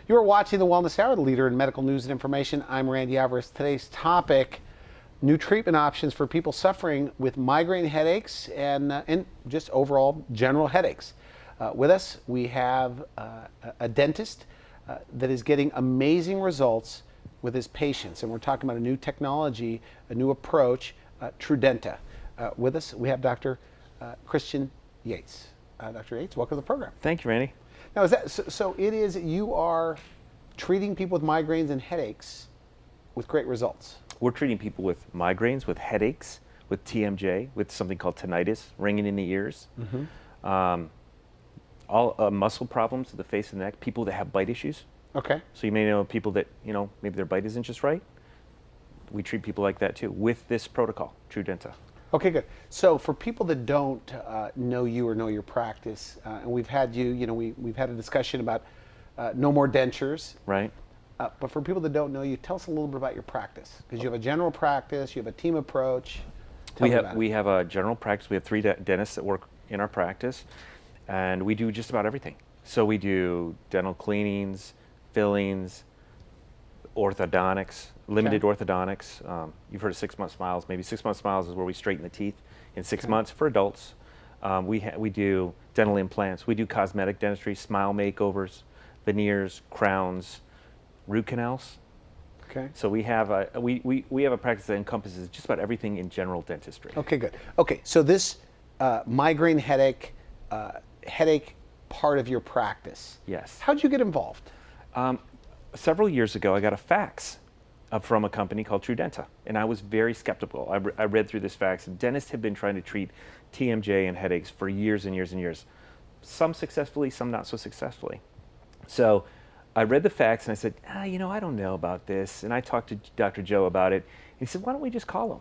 You're watching the Wellness Hour, the leader in medical news and information. I'm Randy Alvarez. Today's topic, new treatment options for people suffering with migraine headaches and just overall general headaches. With us, we have a dentist that is getting amazing results with his patients. And we're talking about a new technology, a new approach, TruDenta. With us, we have Dr. Christian Yaste. Dr. Yaste, welcome to the program. Thank you, Randy. Now, is that so? It is. You are treating people with migraines and headaches with great results. We're treating people with migraines, with headaches, with TMJ, with something called tinnitus, ringing in the ears, all muscle problems of the face and neck, people that have bite issues. Okay. So you may know people that, maybe their bite isn't just right. We treat people like that too with this protocol, TruDenta. Okay, good. So for people that don't know you or know your practice, and we've had you, we've had a discussion about no more dentures. Right. But for people that don't know you, tell us a little bit about your practice, because you have a general practice, you have a team approach. We have a general practice. We have 3 dentists that work in our practice, and we do just about everything. So we do dental cleanings, fillings, orthodontics, limited orthodontics. You've heard of 6-month smiles. Maybe 6-month smiles is where we straighten the teeth in 6 months for adults. We do dental implants. We do cosmetic dentistry, smile makeovers, veneers, crowns, root canals. Okay. So we have a we have a practice that encompasses just about everything in general dentistry. Okay, good. Okay, so this migraine headache part of your practice. Yes. How'd you get involved? Several years ago, I got a fax from a company called TruDenta, and I was very skeptical. I read through this fax, and dentists have been trying to treat TMJ and headaches for years and years and years. Some successfully, some not so successfully. So I read the fax and I said, I don't know about this. And I talked to Dr. Joe about it. And he said, why don't we just call him?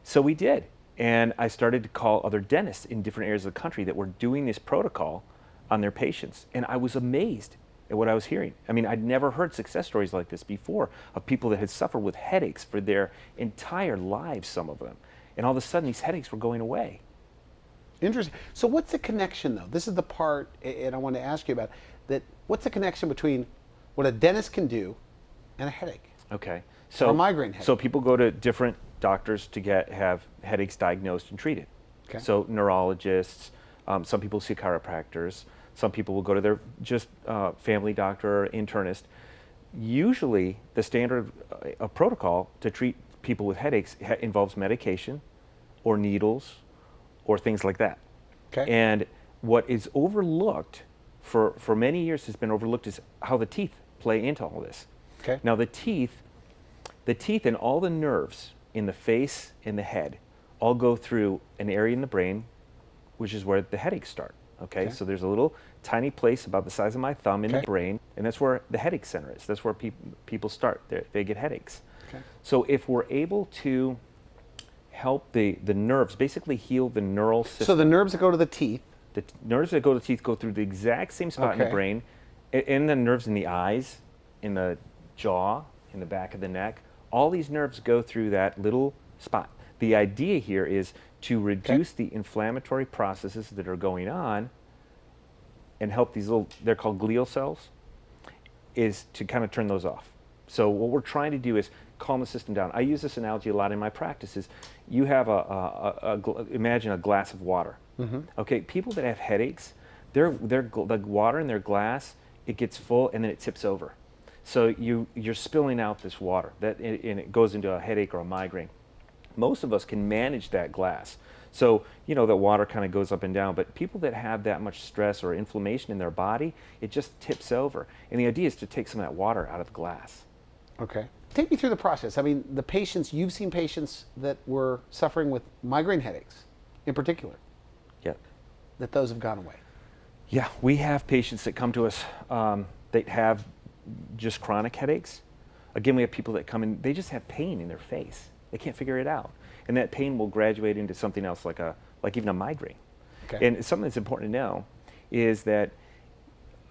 So we did. And I started to call other dentists in different areas of the country that were doing this protocol on their patients. And I was amazed at what I was hearing. I mean, I'd never heard success stories like this before of people that had suffered with headaches for their entire lives, some of them. And all of a sudden, these headaches were going away. Interesting. So what's the connection, though? This is the part, and I want to ask you about, that. What's the connection between what a dentist can do and a headache? Okay. Or a migraine headache. So people go to different doctors to have headaches diagnosed and treated. Okay. So neurologists, some people see chiropractors, some people will go to their family doctor or internist. Usually the standard protocol to treat people with headaches involves medication or needles or things like that. Okay. And what is overlooked for many years has been overlooked is how the teeth play into all this. Okay. Now the teeth and all the nerves in the face and the head all go through an area in the brain, which is where the headaches start. Okay. So there's a little tiny place about the size of my thumb in the brain, and that's where the headache center is. That's where people start. They get headaches. Okay. So if we're able to help the nerves, basically heal the neural system. So the nerves that go to the teeth. The nerves that go to the teeth go through the exact same spot in the brain, and the nerves in the eyes, in the jaw, in the back of the neck. All these nerves go through that little spot. The idea here is to reduce the inflammatory processes that are going on and help these they're called glial cells, is to kind of turn those off. So what we're trying to do is calm the system down. I use this analogy a lot in my practices. You have imagine a glass of water. Okay, people that have headaches, the water in their glass, it gets full and then it tips over. So you're spilling out this water, and it goes into a headache or a migraine. Most of us can manage that glass. So, the water kind of goes up and down, but people that have that much stress or inflammation in their body, it just tips over. And the idea is to take some of that water out of the glass. Okay. Take me through the process. I mean, you've seen patients that were suffering with migraine headaches in particular. Yeah. That those have gone away. Yeah, we have patients that come to us that have just chronic headaches. Again, we have people that come in, they just have pain in their face. They can't figure it out. And that pain will graduate into something else like even a migraine. Okay. And something that's important to know is that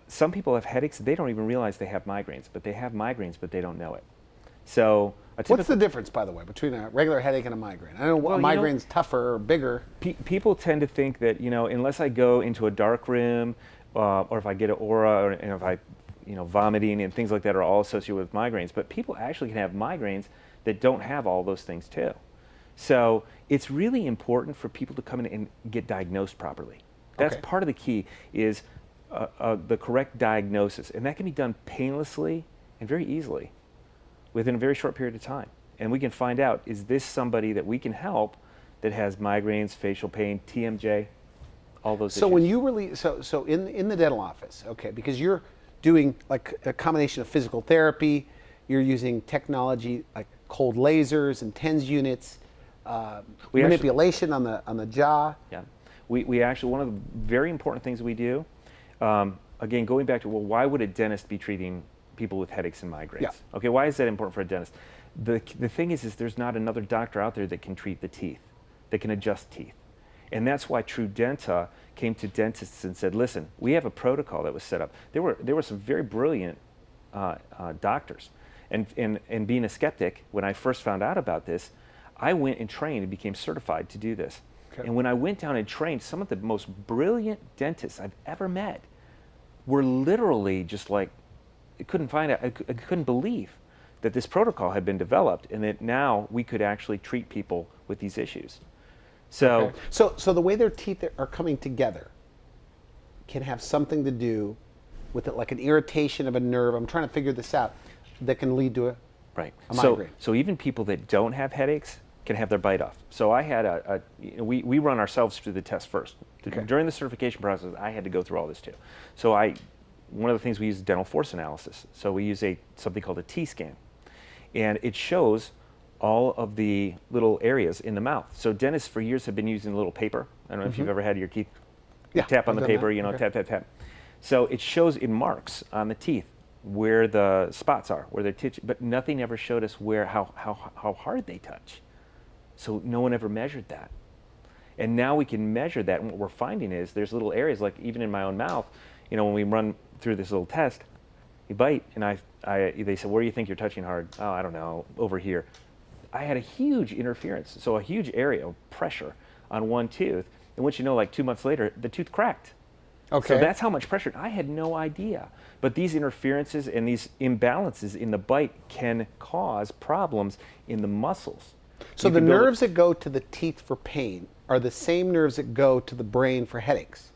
some people have headaches, they don't even realize they have migraines, but they have migraines, but they don't know it. So what's the difference, by the way, between a regular headache and a migraine? I know a migraine's tougher or bigger. People tend to think that, unless I go into a dark room, or if I get an aura, or if I, vomiting and things like that are all associated with migraines. But people actually can have migraines that don't have all those things too. So it's really important for people to come in and get diagnosed properly. That's part of the key, is the correct diagnosis. And that can be done painlessly and very easily within a very short period of time. And we can find out, is this somebody that we can help that has migraines, facial pain, TMJ, all those issues. When you release, so in the dental office, because you're doing like a combination of physical therapy, you're using technology like cold lasers and TENS units, manipulation on the jaw. Yeah, we actually, one of the very important things we do, again, going back to, well, why would a dentist be treating people with headaches and migraines? Yeah. Okay, why is that important for a dentist? The thing is there's not another doctor out there that can treat the teeth, that can adjust teeth. And that's why TruDenta came to dentists and said, listen, we have a protocol that was set up. There were some very brilliant doctors. And being a skeptic, when I first found out about this, I went and trained and became certified to do this. Okay. And when I went down and trained, some of the most brilliant dentists I've ever met were literally just like, I couldn't believe that this protocol had been developed and that now we could actually treat people with these issues. So, so the way their teeth are coming together can have something to do with it, like an irritation of a nerve. I'm trying to figure this out, that can lead to a migraine. So even people that don't have headaches can have their bite off. So I had we run ourselves through the test first. Okay. During the certification process, I had to go through all this too. So one of the things we use is dental force analysis. So we use something called a T-scan, and it shows all of the little areas in the mouth. So dentists for years have been using a little paper. I don't know if you've ever had your teeth tap on the paper, tap, tap, tap. So it shows in marks on the teeth where the spots are, where they're touching, but nothing ever showed us how hard they touch. So no one ever measured that. And now we can measure that, and what we're finding is there's little areas, like even in my own mouth, when we run through this little test, you bite, and they said, where do you think you're touching hard? Oh, I don't know, over here. I had a huge interference, so a huge area of pressure on one tooth, and once like 2 months later, the tooth cracked. Okay. So that's how much pressure. I had no idea. But these interferences and these imbalances in the bite can cause problems in the muscles. So the nerves that go to the teeth for pain are the same nerves that go to the brain for headaches?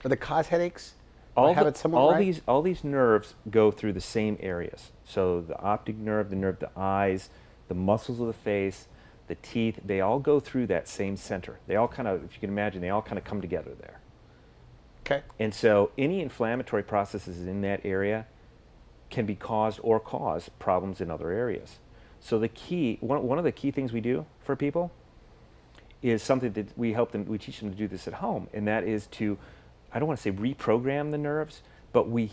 Or that cause headaches? All these nerves go through the same areas. So the optic nerve, the eyes, the muscles of the face, the teeth, they all go through that same center. They all kind of, if you can imagine, they all kind of come together there. Okay. And so any inflammatory processes in that area can be caused or cause problems in other areas. So the key, one of the key things we do for people is something that we teach them to do this at home, and that is to, I don't want to say reprogram the nerves, but we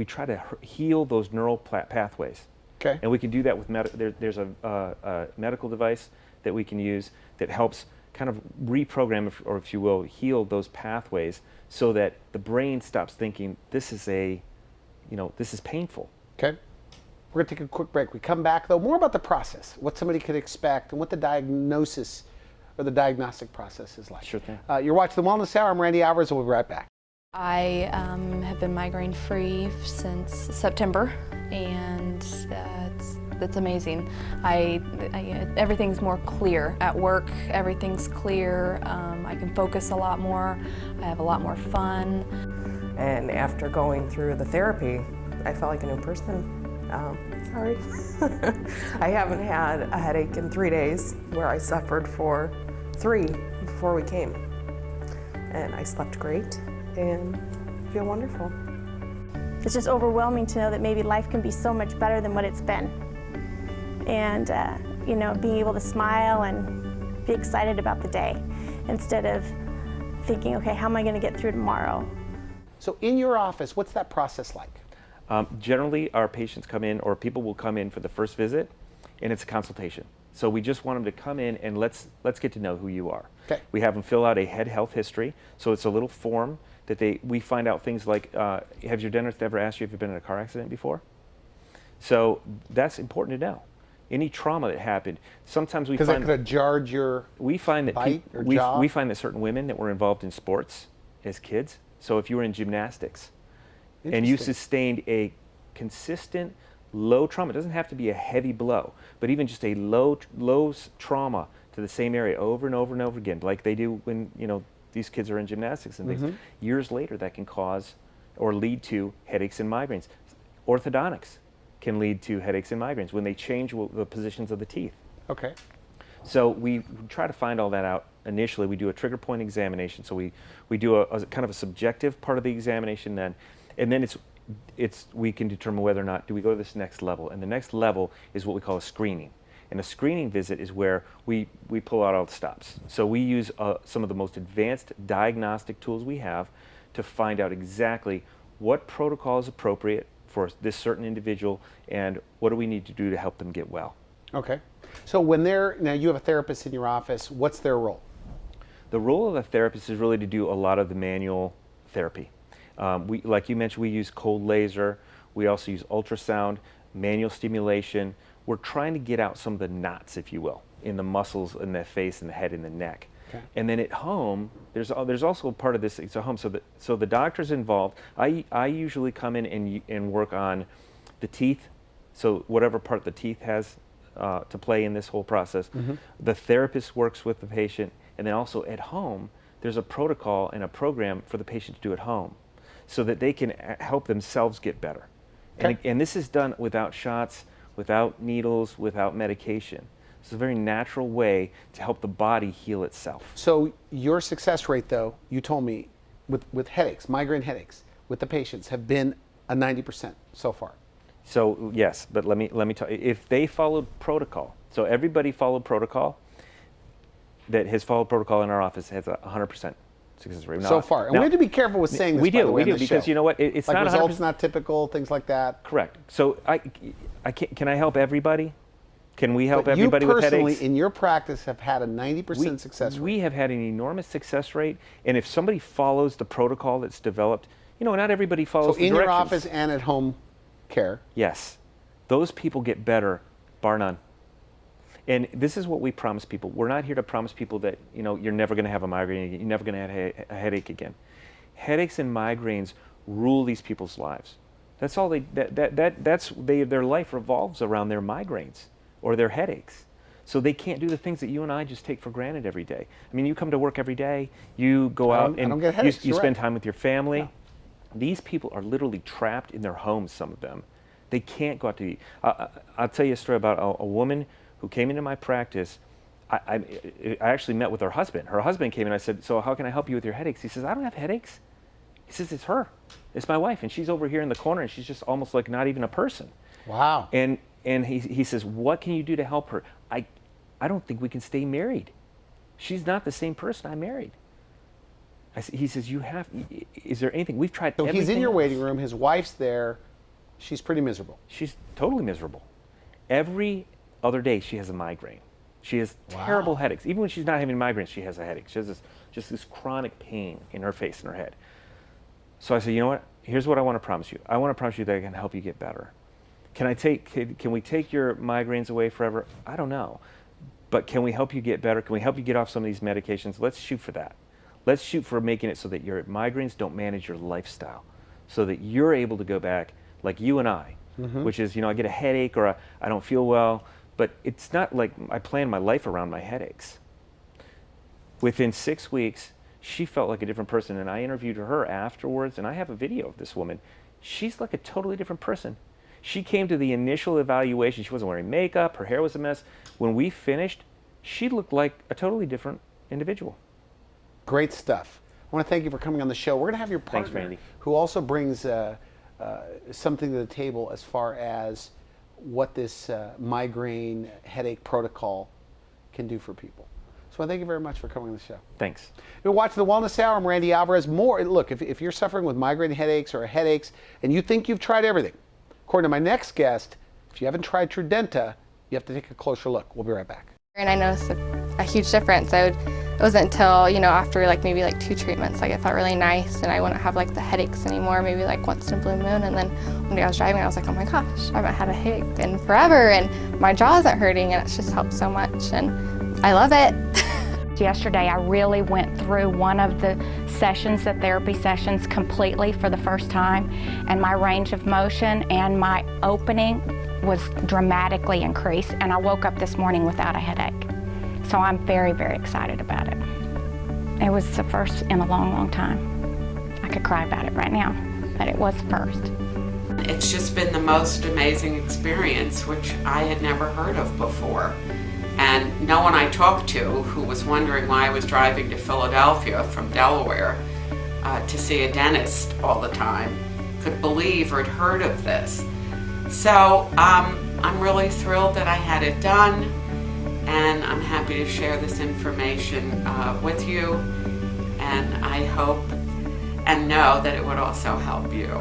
try to heal those neural pathways. Okay. And we can do that with there's a medical device that we can use that helps kind of reprogram, or if you will, heal those pathways so that the brain stops thinking this is painful. Okay. We're going to take a quick break. We come back, though, more about the process, what somebody could expect, and what the diagnosis or the diagnostic process is like. Sure thing. You're watching The Wellness Hour. I'm Randy Alvarez. We'll be right back. I have been migraine-free since September, and it's amazing. Everything's more clear at work. Everything's clear. I can focus a lot more. I have a lot more fun. And after going through the therapy, I felt like a new person. Sorry. I haven't had a headache in 3 days, where I suffered for 3 before we came. And I slept great and feel wonderful. It's just overwhelming to know that maybe life can be so much better than what it's been. And, being able to smile and be excited about the day instead of thinking, okay, how am I going to get through tomorrow? So in your office, what's that process like? Generally, our patients come in, or people will come in for the first visit, and it's a consultation. So we just want them to come in and let's get to know who you are. Okay. We have them fill out a head health history. So it's a little form that we find out things like, has your dentist ever asked you if you've been in a car accident before? So that's important to know. Any trauma that happened, sometimes we find that could have jarred your bite or jaw? We find that certain women that were involved in sports as kids. So if you were in gymnastics and you sustained a consistent low trauma. It doesn't have to be a heavy blow, but even just a low trauma to the same area over and over and over again, like they do when these kids are in gymnastics and things. Years later, that can cause or lead to headaches and migraines. Orthodontics can lead to headaches and migraines when they change the positions of the teeth. Okay. So we try to find all that out initially. We do a trigger point examination. So we do a kind of a subjective part of the examination then, and then we can determine whether or not do we go to this next level. And the next level is what we call a screening. And a screening visit is where we pull out all the stops. So we use some of the most advanced diagnostic tools we have to find out exactly what protocol is appropriate for this certain individual and what do we need to do to help them get well. Okay. So now you have a therapist in your office, what's their role? The role of a therapist is really to do a lot of the manual therapy. Like you mentioned, we use cold laser. We also use ultrasound, manual stimulation. We're trying to get out some of the knots, if you will, in the muscles in the face and the head and the neck. Okay. And then at home, there's also a part of this. It's at home, so the doctor's involved. I usually come in and work on the teeth. So whatever part the teeth has to play in this whole process, the therapist works with the patient, and then also at home, there's a protocol and a program for the patient to do at home, so that they can help themselves get better. Okay. And this is done without shots, without needles, without medication. It's a very natural way to help the body heal itself. So your success rate, though, you told me, with headaches, migraine headaches, with the patients have been a 90% so far. So yes, but let me tell you, if they followed protocol, so everybody followed protocol, that has followed protocol in our office has a 100% success rate. So far. And we have to be careful with saying this, we do because show. You know what, it's like not results 100%. Not typical, things like that. Correct. So can I help everybody? Can we help but everybody with headaches? You personally, in your practice, have had a 90% success rate. We have had an enormous success rate, and if somebody follows the protocol that's developed, not everybody follows the directions. So in your office and at home care? Yes. Those people get better, bar none. And this is what we promise people. We're not here to promise people that you're never going to have a migraine again, you're never going to have a headache again. Headaches and migraines rule these people's lives. That's all their life revolves around their migraines or their headaches. So they can't do the things that you and I just take for granted every day. I mean, you come to work every day, you go out and you spend time with your family. Yeah. These people are literally trapped in their homes, some of them. They can't go out to eat. I'll tell you a story about a woman who came into my practice. I actually met with her husband. Her husband came in, I said, so how can I help you with your headaches? He says, I don't have headaches. He says, it's her. It's my wife, and she's over here in the corner, and she's just almost like not even a person. Wow. And he says, what can you do to help her? I don't think we can stay married. She's not the same person I married. He says, is there anything? We've tried everything. So he's in your else. waiting room, his wife's there, she's pretty miserable. She's totally miserable. Every other day she has a migraine. She has terrible headaches. Even when she's not having migraines, she has a headache. She has this chronic pain in her face and her head. So I said, you know what? Here's what I want to promise you. I want to promise you that I can help you get better. Can we take your migraines away forever? I don't know. But can we help you get better? Can we help you get off some of these medications? Let's shoot for that. Let's shoot for making it so that your migraines don't manage your lifestyle, so that you're able to go back like you and I, which is, I get a headache or I don't feel well, but it's not like I plan my life around my headaches. Within 6 weeks, she felt like a different person, and I interviewed her afterwards, and I have a video of this woman. She's like a totally different person. She came to the initial evaluation. She wasn't wearing makeup. Her hair was a mess. When we finished, she looked like a totally different individual. Great stuff. I want to thank you for coming on the show. We're going to have your partner, Thanks, Randy, who also brings something to the table as far as what this migraine headache protocol can do for people. So I thank you very much for coming on the show. Thanks. You're watching The Wellness Hour. I'm Randy Alvarez. Look, if you're suffering with migraine headaches or headaches and you think you've tried everything, according to my next guest, if you haven't tried TruDenta, you have to take a closer look. We'll be right back. And I noticed a huge difference. It wasn't until, after maybe 2 treatments, it felt really nice and I wouldn't have the headaches anymore, maybe once in a blue moon. And then one day I was driving, I was like, oh my gosh, I haven't had a headache in forever and my jaw isn't hurting, and it's just helped so much and I love it. Yesterday, I really went through one of the sessions, the therapy sessions, completely for the first time, and my range of motion and my opening was dramatically increased, and I woke up this morning without a headache. So I'm very, very excited about it. It was the first in a long, long time. I could cry about it right now, but it was the first. It's just been the most amazing experience, which I had never heard of before. And no one I talked to who was wondering why I was driving to Philadelphia from Delaware to see a dentist all the time could believe or had heard of this. So I'm really thrilled that I had it done, and I'm happy to share this information with you, and I hope and know that it would also help you.